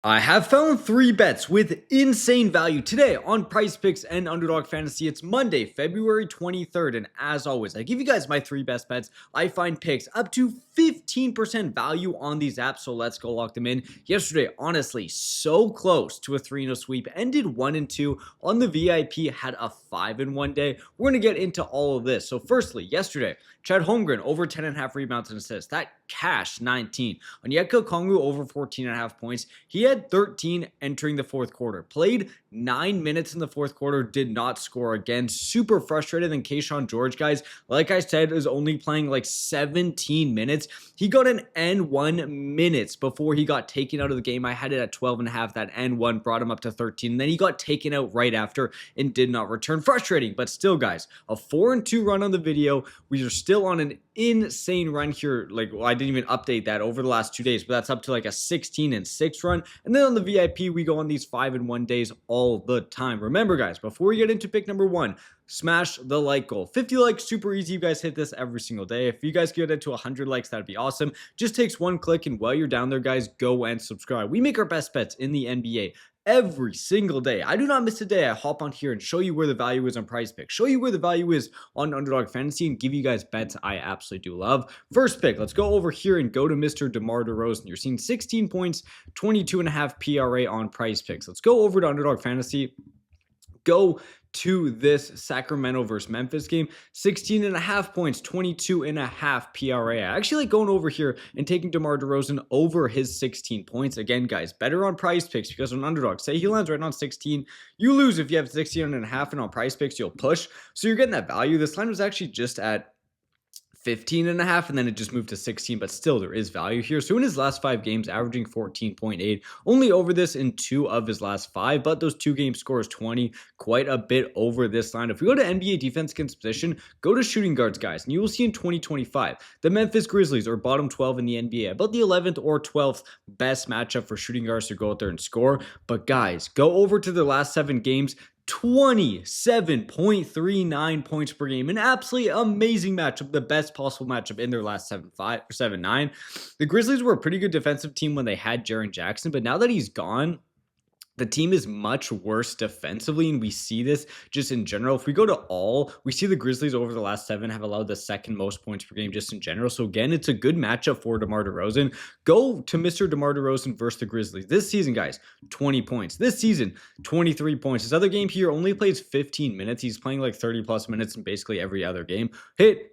I have found three bets with insane value today on PrizePicks and Underdog Fantasy. It's Monday, February 23rd, and as always, I give you guys my three best bets. I find picks up to 15% value on these apps, so let's go lock them in. Yesterday, honestly, so close to a 3-0 sweep, ended 1-2 on the VIP, had a 5-1 day. We're going to get into all of this. So firstly, yesterday, Chad Holmgren over 10.5 rebounds and assists. That cashed 19. Onyeka Okongwu over 14.5 points. He had 13 entering the fourth quarter. Played 9 minutes in the fourth quarter, did not score again. Super frustrated. And Keyshawn George, guys, like I said, is only playing like 17 minutes. He got an N1 minutes before he got taken out of the game. I had it at 12.5. That N1 brought him up to 13. And then he got taken out right after and did not return. Frustrating, but still, guys, a 4-2 run on the video. We are still on an insane run here. Like, well, I didn't even update that over the last 2 days, but that's up to like a 16-6 run. And then on the VIP, we go on these 5-1 days all the time. Remember, guys, before we get into pick number one, smash the like goal. 50 likes, super easy. You guys hit this every single day. If you guys get it to 100 likes, that'd be awesome. Just takes one click, and while you're down there, guys, go and subscribe. We make our best bets in the NBA every single day. I do not miss a day. I hop on here and show you where the value is on PrizePicks, show you where the value is on Underdog Fantasy, and give you guys bets I absolutely do love. First pick, let's go over here and go to Mr. DeMar DeRozan. You're seeing 16 points, 22.5 PRA on PrizePicks. Let's go over to Underdog Fantasy. Go to this Sacramento versus Memphis game. 16.5 points, 22.5 PRA. I actually like going over here and taking DeMar DeRozan over his 16 points. Again, guys, better on PrizePicks because on Underdog, say he lands right on 16, you lose if you have 16.5, and on PrizePicks, you'll push. So you're getting that value. This line was actually just at 15.5, and then it just moved to 16, but still there is value here. So in his last 5 games, averaging 14.8, only over this in 2 of his last 5, but those 2 game scores 20, quite a bit over this line. If we go to NBA defense against position, go to shooting guards, guys, and you will see in 2025, the Memphis Grizzlies are bottom 12 in the NBA, about the 11th or 12th best matchup for shooting guards to go out there and score. But guys, go over to the last 7 games, 27.39 points per game. An absolutely amazing matchup, the best possible matchup in their last 7-5 or 7-9. The Grizzlies were a pretty good defensive team when they had Jaren Jackson, but now that he's gone, the team is much worse defensively, and we see this just in general. If we go to all, we see the Grizzlies over the last 7 have allowed the second most points per game just in general. So again, it's a good matchup for DeMar DeRozan. Go to Mr. DeMar DeRozan versus the Grizzlies. This season, guys, 20 points. This season, 23 points. His other game here only plays 15 minutes. He's playing like 30 plus minutes in basically every other game. Hit.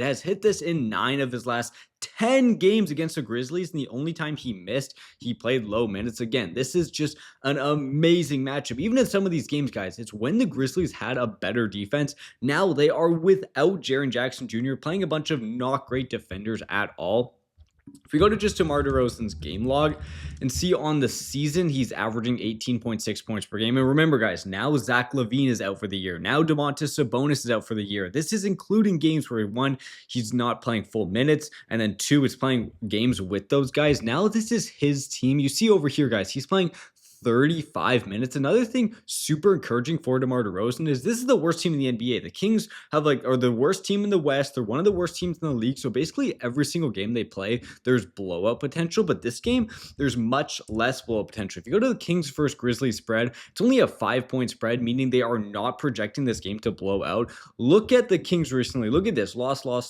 Has hit this in 9 of his last 10 games against the Grizzlies, and the only time he missed, he played low minutes. Again, this is just an amazing matchup. Even in some of these games, guys, it's when the Grizzlies had a better defense. Now they are without Jaren Jackson Jr., playing a bunch of not great defenders at all. If we go to just DeMar DeRozan's game log and see on the season, he's averaging 18.6 points per game. And remember, guys, now Zach LaVine is out for the year. Now Domantas Sabonis is out for the year. This is including games where, 1, he's not playing full minutes, and then 2, it's playing games with those guys. Now this is his team. You see over here, guys, he's playing 35 minutes. Another thing super encouraging for DeMar DeRozan is this is the worst team in the NBA. The Kings are the worst team in the West. They're one of the worst teams in the league. So basically every single game they play, there's blowout potential. But this game, there's much less blowout potential. If you go to the Kings versus Grizzlies spread, it's only a 5-point spread, meaning they are not projecting this game to blow out. Look at the Kings recently. Look at this. Loss, blowout.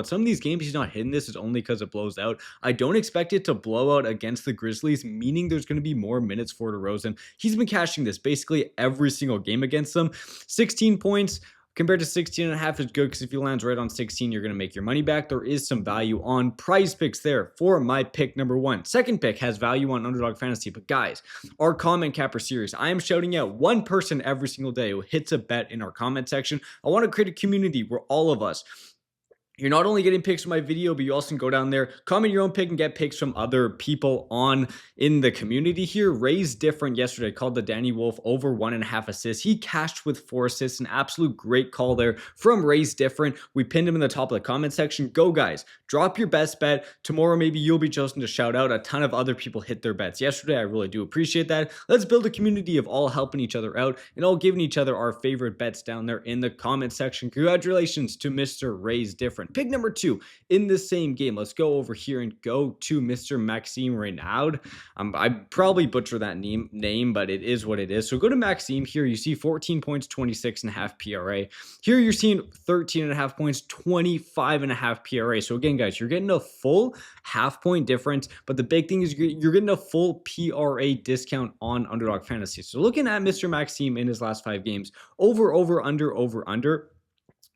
Some of these games he's not hitting this is only because it blows out. I don't expect it to blow out against the Grizzlies, meaning there's going to be more minutes for DeRozan. He's been cashing this basically every single game against them. 16 points compared to 16.5 is good because if he lands right on 16, you're going to make your money back. There is some value on PrizePicks there for my pick number 1. Second pick has value on Underdog Fantasy. But guys, our comment capper series, I am shouting out one person every single day who hits a bet in our comment section. I want to create a community where all of us, you're not only getting picks from my video, but you also can go down there, comment your own pick, and get picks from other people in the community here. Ray's different yesterday, called the Danny Wolf over 1.5 assists. He cashed with 4 assists. An absolute great call there from Ray's different. We pinned him in the top of the comment section. Go, guys. Drop your best bet. Tomorrow, maybe you'll be chosen to shout out. A ton of other people hit their bets yesterday. I really do appreciate that. Let's build a community of all helping each other out and all giving each other our favorite bets down there in the comment section. Congratulations to Mr. Ray's different. different. Pick number 2 in the same game. Let's go over here and go to Mr. Maxime Raynaud. I probably butcher that name, but it is what it is. So go to Maxime here. You see 14 points, 26.5 PRA. Here you're seeing 13.5 points, 25.5 PRA. So again, guys, you're getting a full half-point difference, but the big thing is you're getting a full PRA discount on Underdog Fantasy. So looking at Mr. Maxime in his last 5 games, over, under.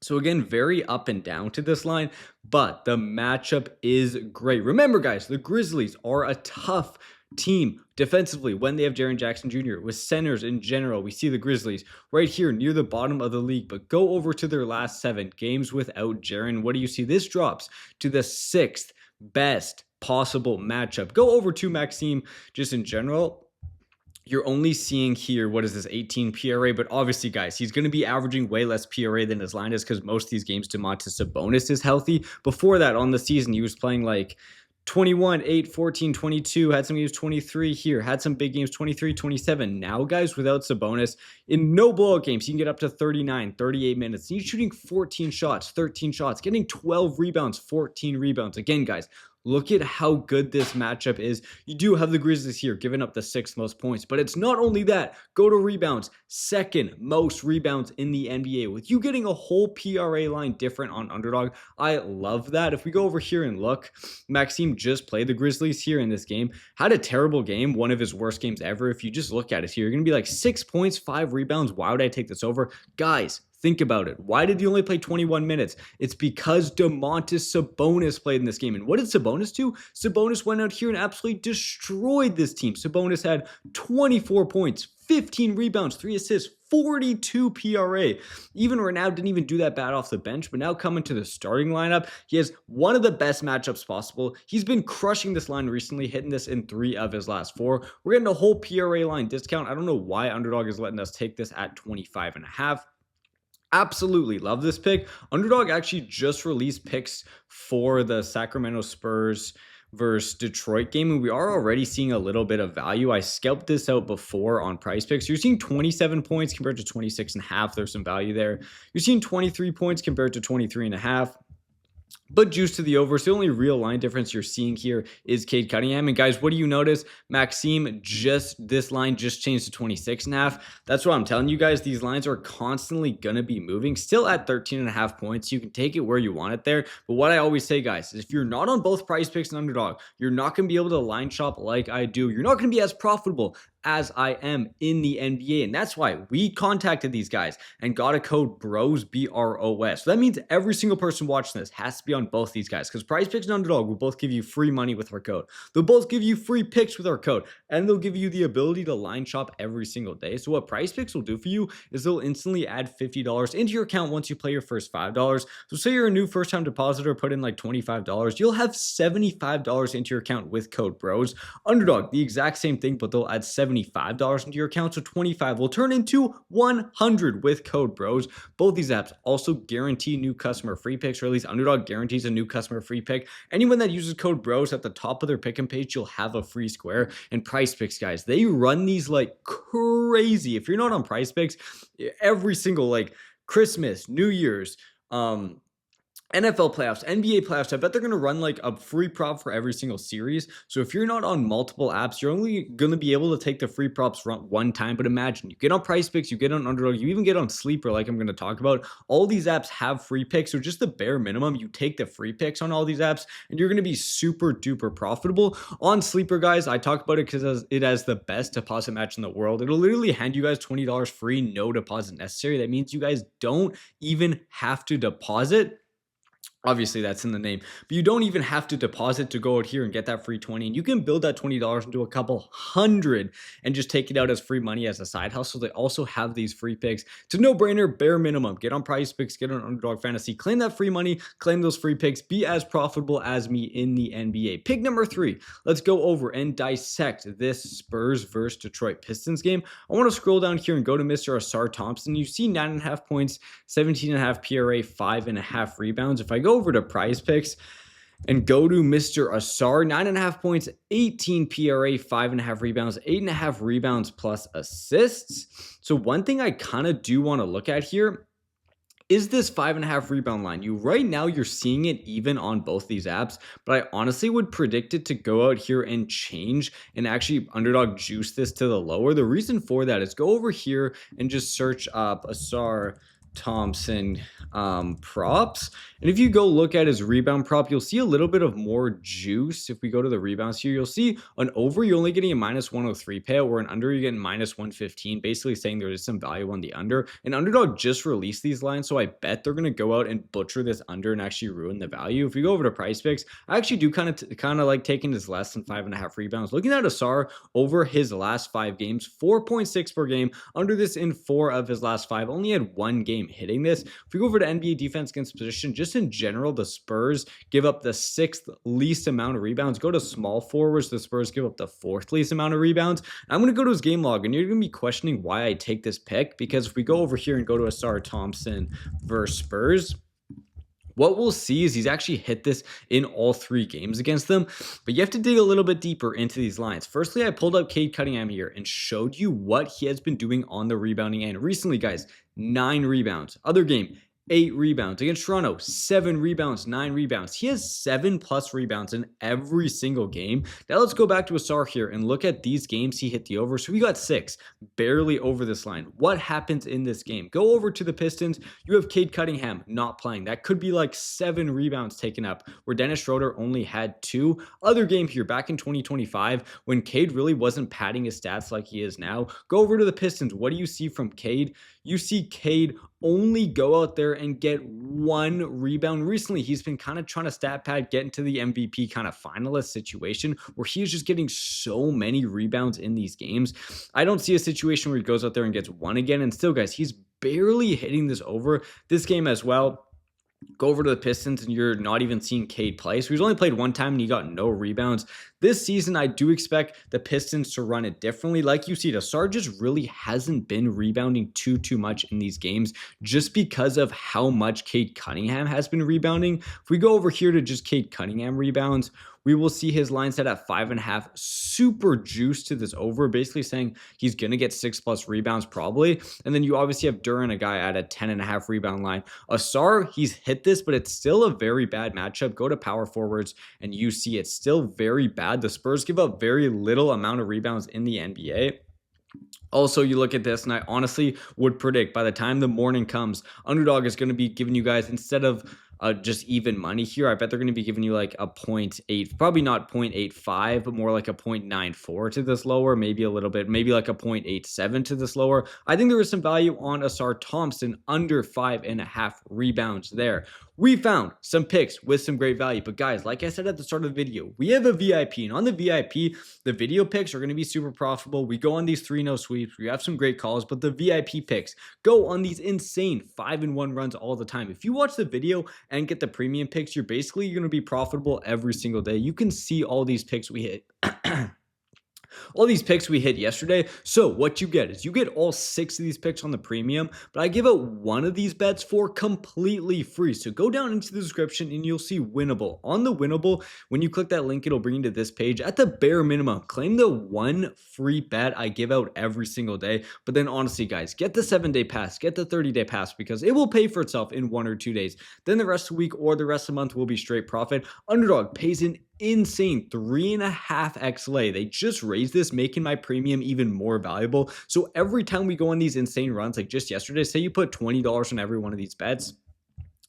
So again, very up and down to this line, but the matchup is great. Remember, guys, the Grizzlies are a tough team defensively when they have Jaren Jackson Jr. With centers in general, we see the Grizzlies right here near the bottom of the league, but go over to their last 7 games without Jaren. What do you see? This drops to the 6th best possible matchup. Go over to Maxime just in general. You're only seeing here, what is this, 18 PRA, but obviously, guys, he's going to be averaging way less PRA than his line is because most of these games, Domantas Sabonis is healthy. Before that, on the season, he was playing like 21, 8, 14, 22, had some games 23 here, had some big games 23, 27. Now, guys, without Sabonis, in no blowout games, he can get up to 39, 38 minutes. He's shooting 14 shots, 13 shots, getting 12 rebounds, 14 rebounds. Again, guys, look at how good this matchup is. You do have the Grizzlies here giving up the 6th most points, but it's not only that. Go to rebounds, 2nd most rebounds in the NBA. With you getting a whole PRA line different on Underdog, I love that. If we go over here and look, Maxime just played the Grizzlies here in this game. Had a terrible game, one of his worst games ever. If you just look at it here, you're going to be like 6 points, 5 rebounds. Why would I take this over? Guys, think about it. Why did he only play 21 minutes? It's because Domantas Sabonis played in this game. And what did Sabonis do? Sabonis went out here and absolutely destroyed this team. Sabonis had 24 points, 15 rebounds, 3 assists, 42 PRA. Even Raynaud didn't even do that bad off the bench, but now coming to the starting lineup, he has one of the best matchups possible. He's been crushing this line recently, hitting this in 3 of his last 4. We're getting a whole PRA line discount. I don't know why Underdog is letting us take this at 25.5. Absolutely love this pick. Underdog actually just released picks for the Sacramento Spurs versus Detroit game, and we are already seeing a little bit of value. I scalped this out before on PrizePicks. You're seeing 27 points compared to 26.5. There's some value there. You're seeing 23 points compared to 23.5. But juice to the over. So the only real line difference you're seeing here is Cade Cunningham. And guys, what do you notice? Maxime, this line just changed to 26.5. That's what I'm telling you guys. These lines are constantly going to be moving. Still at 13.5 points. You can take it where you want it there. But what I always say, guys, is if you're not on both PrizePicks and Underdog, you're not going to be able to line shop like I do. You're not going to be as profitable as I am in the NBA. And that's why we contacted these guys and got a code BROS, BROS. So that means every single person watching this has to be on both these guys, because PrizePicks and Underdog will both give you free money with our code. They'll both give you free picks with our code, and they'll give you the ability to line shop every single day. So what PrizePicks will do for you is they'll instantly add $50 into your account once you play your first $5. So say you're a new first-time depositor, put in like $25, you'll have $75 into your account with code BROS. Underdog, the exact same thing, but they'll add $75 into your account, so 25 will turn into 100 with code BROS. Both these apps also guarantee new customer free picks, or at least Underdog guarantees a new customer free pick. Anyone that uses code BROS at the top of their pick and page, you'll have a free square. And PrizePicks, guys, they run these like crazy. If you're not on PrizePicks, every single like Christmas, New Year's, NFL playoffs, NBA playoffs, I bet they're going to run like a free prop for every single series. So if you're not on multiple apps, you're only going to be able to take the free props one time. But imagine you get on PrizePicks, you get on Underdog, you even get on Sleeper, like I'm going to talk about. All these apps have free picks. So just the bare minimum, you take the free picks on all these apps and you're going to be super duper profitable. On Sleeper, guys, I talk about it because it has the best deposit match in the world. It'll literally hand you guys $20 free, no deposit necessary. That means you guys don't even have to deposit. Obviously, that's in the name, but you don't even have to deposit to go out here and get that free 20. And you can build that $20 into a couple hundred and just take it out as free money as a side hustle. They also have these free picks. It's a no-brainer, bare minimum. Get on PrizePicks, get on Underdog Fantasy, claim that free money, claim those free picks, be as profitable as me in the NBA. Pick number 3. Let's go over and dissect this Spurs versus Detroit Pistons game. I want to scroll down here and go to Mr. Ausar Thompson. You see 9.5 points, 17.5 PRA, 5.5 rebounds. If I go over to PrizePicks and go to Mr. Ausar, 9.5 points, 18 PRA, 5.5 rebounds, 8.5 rebounds plus assists. So one thing I kind of do want to look at here is this 5.5 rebound line. Right now you're seeing it even on both these apps, but I honestly would predict it to go out here and change and actually underdog juice this to the lower. The reason for that is go over here and just search up Ausar Thompson props, and if you go look at his rebound prop, you'll see a little bit of more juice. If we go to the rebounds here, you'll see an over you're only getting a -103 payout, where an under you're getting -115, basically saying there is some value on the under. And underdog just released these lines, so I bet they're going to go out and butcher this under and actually ruin the value. If we go over to PrizePicks, I actually do kind of like taking his less than 5.5 rebounds. Looking at Ausar over his last 5 games, 4.6 per game, under this in 4 of his last 5, only had 1 game hitting this. If we go over to NBA defense against position, just in general, the Spurs give up the 6th least amount of rebounds. Go to small forwards, the Spurs give up the 4th least amount of rebounds. I'm going to go to his game log, and you're going to be questioning why I take this pick, because if we go over here and go to Ausar Thompson versus Spurs, what we'll see is he's actually hit this in all 3 games against them, but you have to dig a little bit deeper into these lines. Firstly, I pulled up Cade Cunningham here and showed you what he has been doing on the rebounding end. Recently, guys, 9 rebounds. Other game, 8 rebounds. Against Toronto, 7 rebounds, 9 rebounds. He has 7+ rebounds in every single game. Now let's go back to Ausar here and look at these games he hit the over. So we got 6, barely over this line. What happens in this game? Go over to the Pistons. You have Cade Cunningham not playing. That could be like 7 rebounds taken up, where Dennis Schroeder only had 2. Other game here, back in 2025, when Cade really wasn't padding his stats like he is now. Go over to the Pistons. What do you see from Cade? You see Cade only go out there and get 1 rebound. Recently, he's been kind of trying to stat pad, get into the MVP kind of finalist situation, where he's just getting so many rebounds in these games. I don't see a situation where he goes out there and gets 1 again. And still, guys, he's barely hitting this over. This game as well, go over to the Pistons and you're not even seeing Cade play. So he's only played 1 time and he got no rebounds. This season, I do expect the Pistons to run it differently. Like you see, Ausar just really hasn't been rebounding too much in these games, just because of how much Cade Cunningham has been rebounding. If we go over here to just Cade Cunningham rebounds, we will see his line set at 5.5, super juiced to this over, basically saying he's going to get 6+ rebounds probably. And then you obviously have Duran, a guy at a 10.5 rebound line. Ausar, he's hit this, but it's still a very bad matchup. Go to power forwards and you see it's still very bad. The Spurs give up very little amount of rebounds in the NBA. Also, you look at this, and I honestly would predict by the time the morning comes, underdog is going to be giving you guys, instead of just even money here, I bet they're going to be giving you like a 0.8, probably not 0.85, but more like a 0.94 to this lower, maybe a little bit, maybe like a 0.87 to this lower. I think there is some value on Ausar Thompson under 5.5 rebounds there. We found some picks with some great value, but guys, like I said at the start of the video, we have a VIP, and on the VIP, the video picks are going to be super profitable. We go on these 3-0 sweeps. We have some great calls, but the VIP picks go on these insane 5-1 runs all the time. If you watch the video and get the premium picks, you're basically going to be profitable every single day. You can see all these picks we hit. All these picks we hit yesterday. So what you get is you get all 6 of these picks on the premium, but I give out 1 of these bets for completely free. So go down into the description and you'll see Winible. On the Winible, when you click that link, it'll bring you to this page. At the bare minimum, claim the 1 free bet I give out every single day. But then honestly, guys, get the 7-day pass, get the 30-day pass, because it will pay for itself in 1 or 2 days. Then the rest of the week or the rest of the month will be straight profit. Underdog pays an insane 3.5x lay. They just raised this, making my premium even more valuable. So every time we go on these insane runs, like just yesterday, say you put $20 on every one of these bets,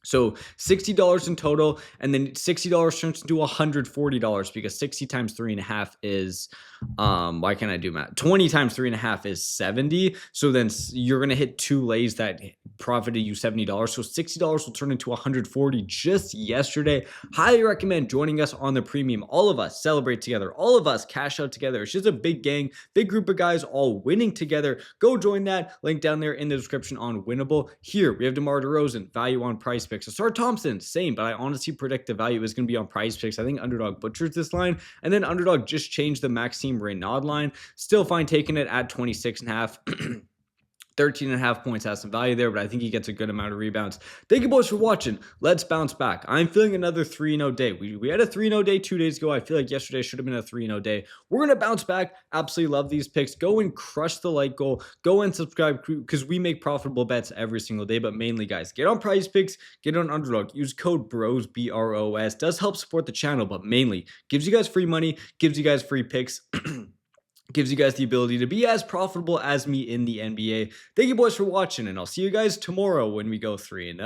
so $60 in total, and then $60 turns into $140, because 60 times 3.5 is, why can't I do math? 20 times 3.5 is 70. So then you're going to hit 2 lays that profited you $70. So $60 will turn into $140 just yesterday. Highly recommend joining us on the premium. All of us celebrate together. All of us cash out together. It's just a big gang, big group of guys all winning together. Go join that. Link down there in the description on Winible. Here we have DeMar DeRozan, value on PrizePicks. Ausar Thompson, same, but I honestly predict the value is going to be on PrizePicks. I think underdog butchers this line, and then underdog just changed the Maxime Raynaud line. Still fine taking it at 26.5. 13.5 points has some value there, but I think he gets a good amount of rebounds. Thank you, boys, for watching. Let's bounce back. I'm feeling another 3-0 day. We had a 3-0 day 2 days ago. I feel like yesterday should have been a 3-0 day. We're going to bounce back. Absolutely love these picks. Go and crush the like goal. Go and subscribe because we make profitable bets every single day. But mainly, guys, get on PrizePicks, get on Underdog. Use code BROS, BROS. Does help support the channel, but mainly gives you guys free money, gives you guys free picks. Gives you guys the ability to be as profitable as me in the NBA. Thank you, boys, for watching, and I'll see you guys tomorrow when we go 3-0.